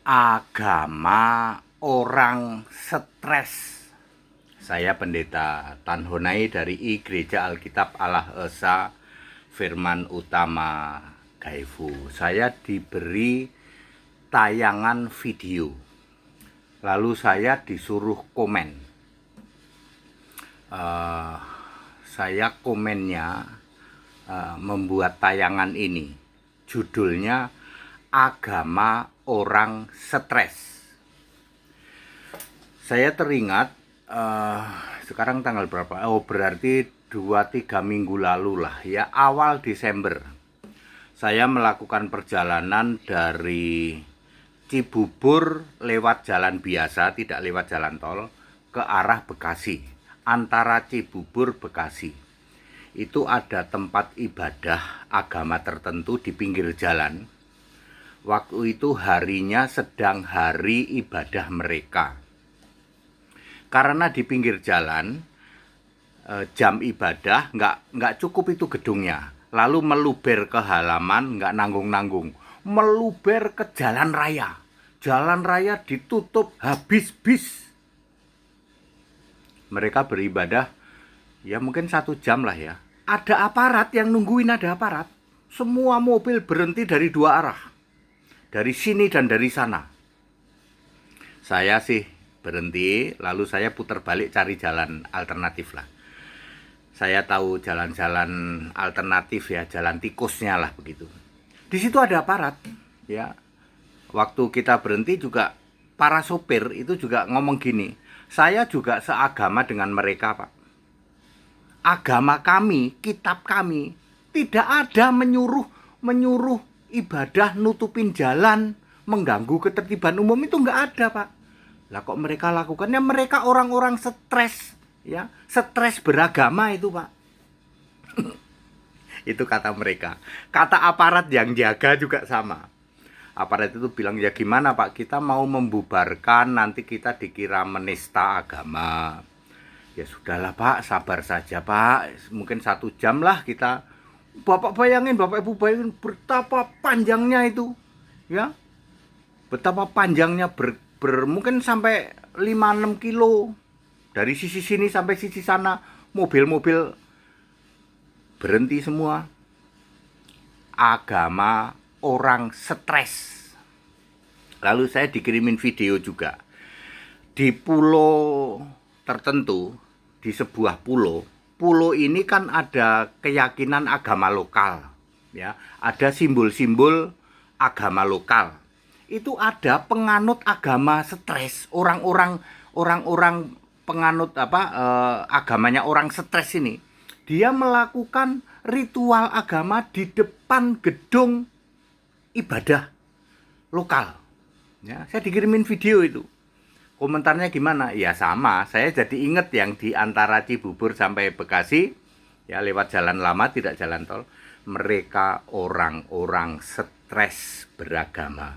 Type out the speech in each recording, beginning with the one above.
Agama orang stres. Saya Pendeta Tanhonai dari Gereja Alkitab Allah Esa Firman Utama Gaifu. Saya diberi tayangan video, lalu saya disuruh komen. Saya komennya membuat tayangan ini. Judulnya Agama Orang Stres. Saya teringat sekarang tanggal berapa? Oh, berarti 2-3 minggu lalu lah ya, awal Desember. Saya melakukan perjalanan dari Cibubur lewat jalan biasa, tidak lewat jalan tol, ke arah Bekasi. Antara Cibubur Bekasi itu ada tempat ibadah agama tertentu di pinggir jalan. Waktu itu harinya sedang hari ibadah mereka. Karena di pinggir jalan jam ibadah nggak cukup itu gedungnya. Lalu meluber ke halaman, nggak nanggung-nanggung, meluber ke jalan raya. Jalan raya ditutup habis bis. Mereka beribadah ya mungkin 1 jam lah ya. Ada aparat yang nungguin, ada aparat. Semua mobil berhenti dari 2 arah. Dari sini dan dari sana. Saya sih berhenti, lalu saya putar balik cari jalan alternatif lah. Saya tahu jalan-jalan alternatif ya, jalan tikusnya lah begitu. Di situ ada aparat ya. Waktu kita berhenti juga para sopir itu juga ngomong gini, saya juga seagama dengan mereka, Pak. Agama kami, kitab kami tidak ada menyuruh ibadah nutupin jalan, mengganggu ketertiban umum, itu nggak ada, Pak. Lah kok mereka lakukannya? Mereka orang-orang stres, ya, stres beragama itu, Pak. Itu kata mereka. Kata aparat yang jaga juga sama. Aparat itu bilang, ya gimana Pak, kita mau membubarkan, nanti kita dikira menista agama. Ya sudahlah Pak, sabar saja Pak, mungkin 1 jam lah kita. Bapak bayangin, Bapak Ibu bayangin betapa panjangnya itu, ya, betapa panjangnya mungkin sampai 5-6 kilo dari sisi sini sampai sisi sana, mobil-mobil berhenti semua. Agama orang stres. Lalu saya dikirimin video juga di pulau tertentu, di sebuah pulau. Pulau ini kan ada keyakinan agama lokal, ya, ada simbol-simbol agama lokal. Itu ada penganut agama stres, orang-orang penganut agamanya orang stres ini. Dia melakukan ritual agama di depan gedung ibadah lokal. Ya, saya dikirimin video itu. Komentarnya gimana? Ya sama, saya jadi inget yang di antara Cibubur sampai Bekasi, ya lewat jalan lama tidak jalan tol. Mereka orang-orang stres beragama.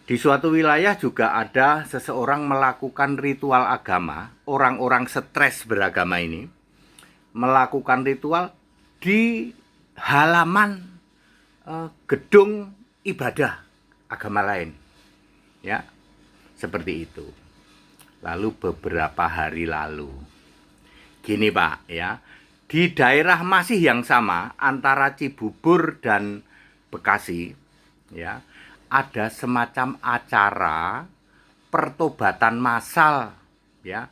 Di suatu wilayah juga ada seseorang melakukan ritual agama, orang-orang stres beragama ini melakukan ritual di halaman gedung ibadah agama lain. Ya. Seperti itu. Lalu beberapa hari lalu, gini Pak ya, di daerah masih yang sama antara Cibubur dan Bekasi, ya, ada semacam acara pertobatan massal, ya,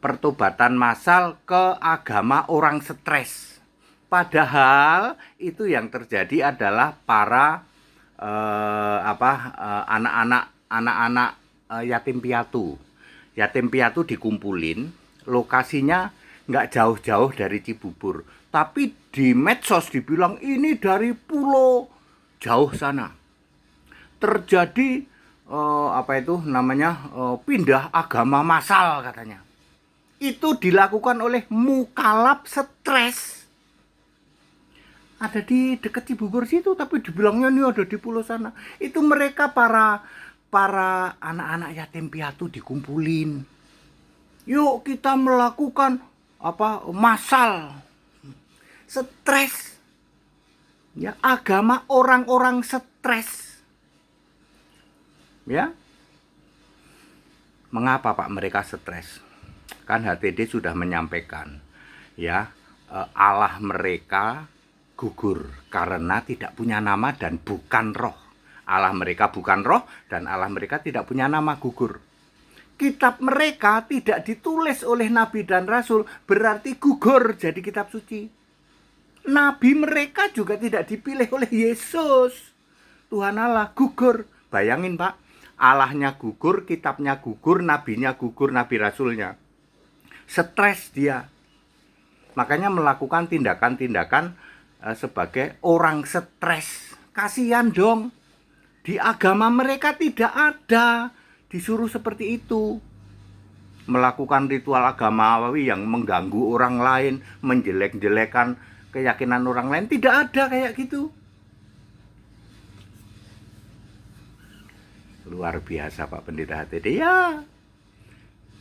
pertobatan massal ke agama orang stres. Padahal itu yang terjadi adalah para anak-anak yatim piatu. Yatim piatu dikumpulin, lokasinya nggak jauh-jauh dari Cibubur. Tapi di medsos dibilang ini dari pulau jauh sana. Terjadi pindah agama massal katanya. Itu dilakukan oleh mukalaf stres. Ada di dekat Cibubur situ, tapi dibilangnya ini ada di pulau sana. Itu mereka para anak-anak yatim piatu dikumpulin. Yuk kita melakukan massal stres. Ya, agama orang-orang stres. Ya. Mengapa Pak mereka stres? Kan HTD sudah menyampaikan, ya, Allah mereka gugur karena tidak punya nama dan bukan roh. Allah mereka bukan roh dan Allah mereka tidak punya nama, gugur. Kitab mereka tidak ditulis oleh nabi dan rasul, berarti gugur jadi kitab suci. Nabi mereka juga tidak dipilih oleh Yesus. Tuhan Allah, gugur. Bayangin Pak, Allahnya gugur, kitabnya gugur, nabinya gugur, nabi rasulnya. Stres dia. Makanya melakukan tindakan-tindakan sebagai orang stres. Kasihan dong. Di agama mereka tidak ada disuruh seperti itu. Melakukan ritual agamawi yang mengganggu orang lain, menjelek-jelekan keyakinan orang lain, tidak ada kayak gitu. Luar biasa Pak Pendeta HTD.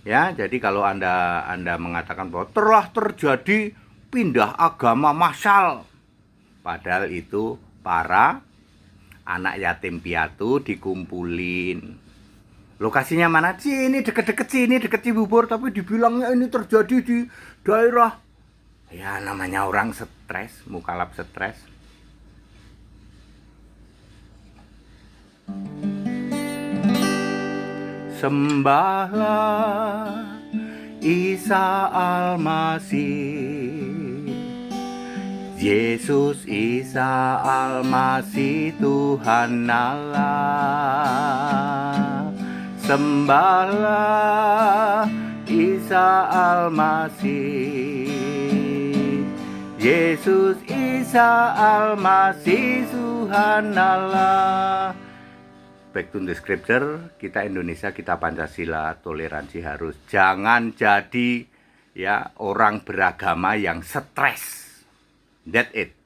Ya, jadi kalau Anda mengatakan bahwa telah terjadi pindah agama massal, padahal itu para anak yatim piatu dikumpulin. Lokasinya mana? Sini, deket-deket sini, deket Cibubur, tapi dibilangnya ini terjadi di daerah. Ya, namanya orang stres, mukalaf stres. Sembahlah Isa Al-Masih, Yesus Isa Al-Masih Tuhan Allah. Sembahlah Isa Al-Masih, Yesus Isa Al-Masih Tuhan Allah. Back to the scripture, kita Indonesia, kita Pancasila, toleransi harus. Jangan jadi ya orang beragama yang stres. That's it.